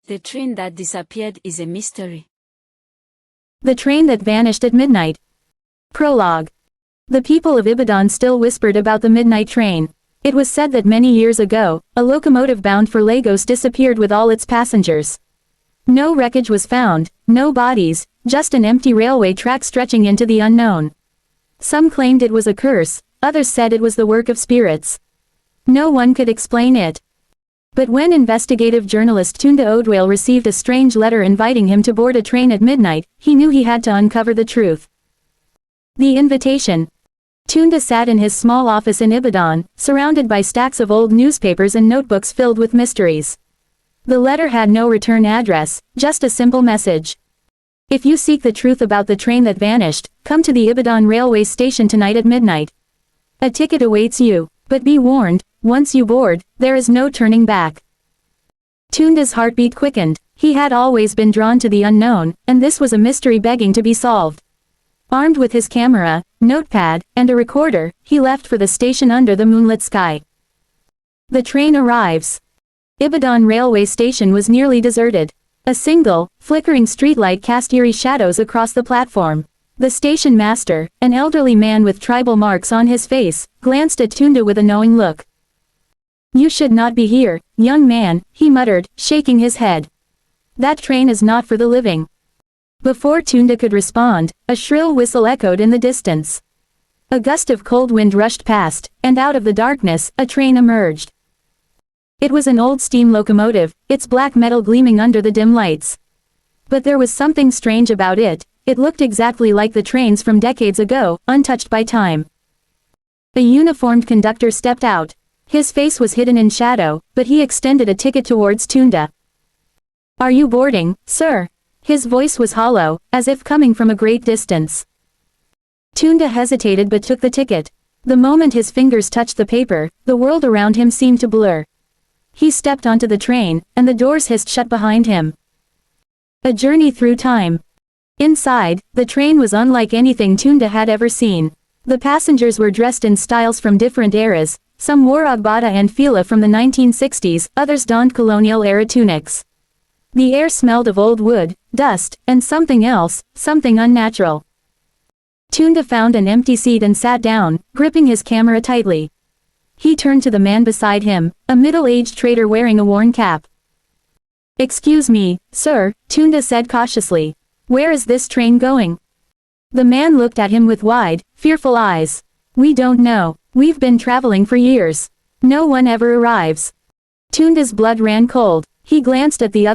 The train that disappeared is a mystery. The train that vanished at midnight. Prologue. The people of Ibadan still whispered about the midnight train. It was said that many years ago, a locomotive bound for Lagos disappeared with all its passengers. No wreckage was found, no bodies, just an empty railway track stretching into the unknown. Some claimed it was a curse, others said it was the work of spirits. No one could explain it. But when investigative journalist Tunde Odwale received a strange letter inviting him to board a train at midnight, he knew he had to uncover the truth. The invitation. Tunde sat in his small office in Ibadan, surrounded by stacks of old newspapers and notebooks filled with mysteries. The letter had no return address, just a simple message. If you seek the truth about the train that vanished, come to the Ibadan railway station tonight at midnight. A ticket awaits you, but be warned, once you board, there is no turning back. Tunde's heartbeat quickened. He had always been drawn to the unknown, and this was a mystery begging to be solved. Armed with his camera, notepad, and a recorder, he left for the station under the moonlit sky. The train arrives. Ibadan railway station was nearly deserted. A single, flickering streetlight cast eerie shadows across the platform. The station master, an elderly man with tribal marks on his face, glanced at Tunde with a knowing look. "You should not be here, young man," he muttered, shaking his head. "That train is not for the living." Before Tunde could respond, a shrill whistle echoed in the distance. A gust of cold wind rushed past, and out of the darkness, a train emerged. It was an old steam locomotive, its black metal gleaming under the dim lights. But there was something strange about it. It looked exactly like the trains from decades ago, untouched by time. A uniformed conductor stepped out. His face was hidden in shadow, but he extended a ticket towards Tunde. "Are you boarding, sir?" His voice was hollow, as if coming from a great distance. Tunde hesitated but took the ticket. The moment his fingers touched the paper, the world around him seemed to blur. He stepped onto the train, and the doors hissed shut behind him. A journey through time. Inside, the train was unlike anything Tunde had ever seen. The passengers were dressed in styles from different eras. Some wore agbada and fila from the 1960s, others donned colonial-era tunics. The air smelled of old wood, dust, and something else, something unnatural. Tunde found an empty seat and sat down, gripping his camera tightly. He turned to the man beside him, a middle-aged trader wearing a worn cap. "Excuse me, sir," Tunde said cautiously. "Where is this train going?" The man looked at him with wide, fearful eyes. "We don't know. We've been traveling for years. No one ever arrives." Tunde's blood ran cold. He glanced at the other